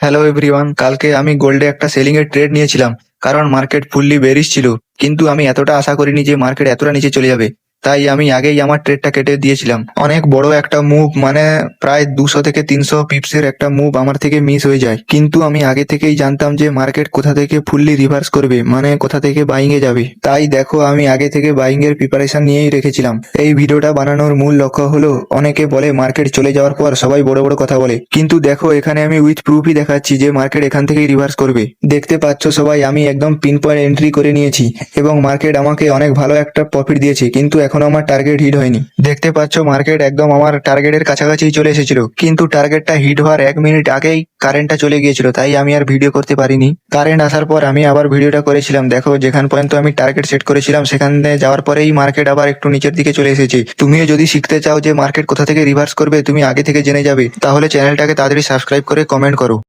Hello everyone, কালকে আমি গোল্ডে একটা সেলিং এর ট্রেড নিয়েছিলাম। কারণ মার্কেট ফুললি বেরিশ ছিল। কিন্তু আমি এতটা আশা করিনি যে মার্কেট এতটা নিচে চলে যাবে। তাই আমি আগেই আমার ট্রেডটা কেটে দিয়েছিলাম। অনেক বড় একটা মুভ, মানে প্রায় 200 থেকে 300 পিপসের একটা মুভ আমার থেকে মিস হয়ে যায়। কিন্তু আমি আগে থেকেই জানতাম যে মার্কেট কোথা থেকে ফুললি রিভার্স করবে, মানে কোথা থেকে বাইং এ যাবে। তাই দেখো, আমি আগে থেকে বাইং এর প্রিপারেশন নিয়েই রেখেছিলাম। এই ভিডিওটা বানানোর মূল লক্ষ্য হলো, অনেকে বলে মার্কেট চলে যাওয়ার পর সবাই বড় বড় কথা বলে, কিন্তু দেখো এখানে আমি উইথ প্রুফই দেখাচ্ছি যে মার্কেট এখান থেকেই রিভার্স করবে। দেখতে পাচ্ছ সবাই, আমি একদম পিন পয়েন্ট এন্ট্রি করে নিয়েছি এবং মার্কেট আমাকে অনেক ভালো একটা প্রফিট দিয়েছে, কিন্তু এখনো আমার টার্গেট হিট হয়নি। দেখতে পাচ্ছ মার্কেট একদম আমার টার্গেটের কাছাকাছি চলে এসেছিল, কিন্তু টার্গেটটা হিট হওয়ার 1 মিনিট আগেই কারেন্টটা চলে গিয়েছিল, তাই আমি আর ভিডিও করতে পারিনি। কারেন্ট আসার পর আমি আবার ভিডিওটা করেছিলাম। দেখো, যেখান পর্যন্ত আমি টার্গেট সেট করেছিলাম সেখানে যাওয়ার পরেই মার্কেট আবার একটু নিচের দিকে চলে এসেছে। তুমিও যদি শিখতে চাও যে মার্কেট কোথা থেকে রিভার্স করবে, তুমি আগে থেকে জেনে যাবে, তাহলে চ্যানেলটাকে তাড়াতাড়ি সাবস্ক্রাইব করে কমেন্ট করো।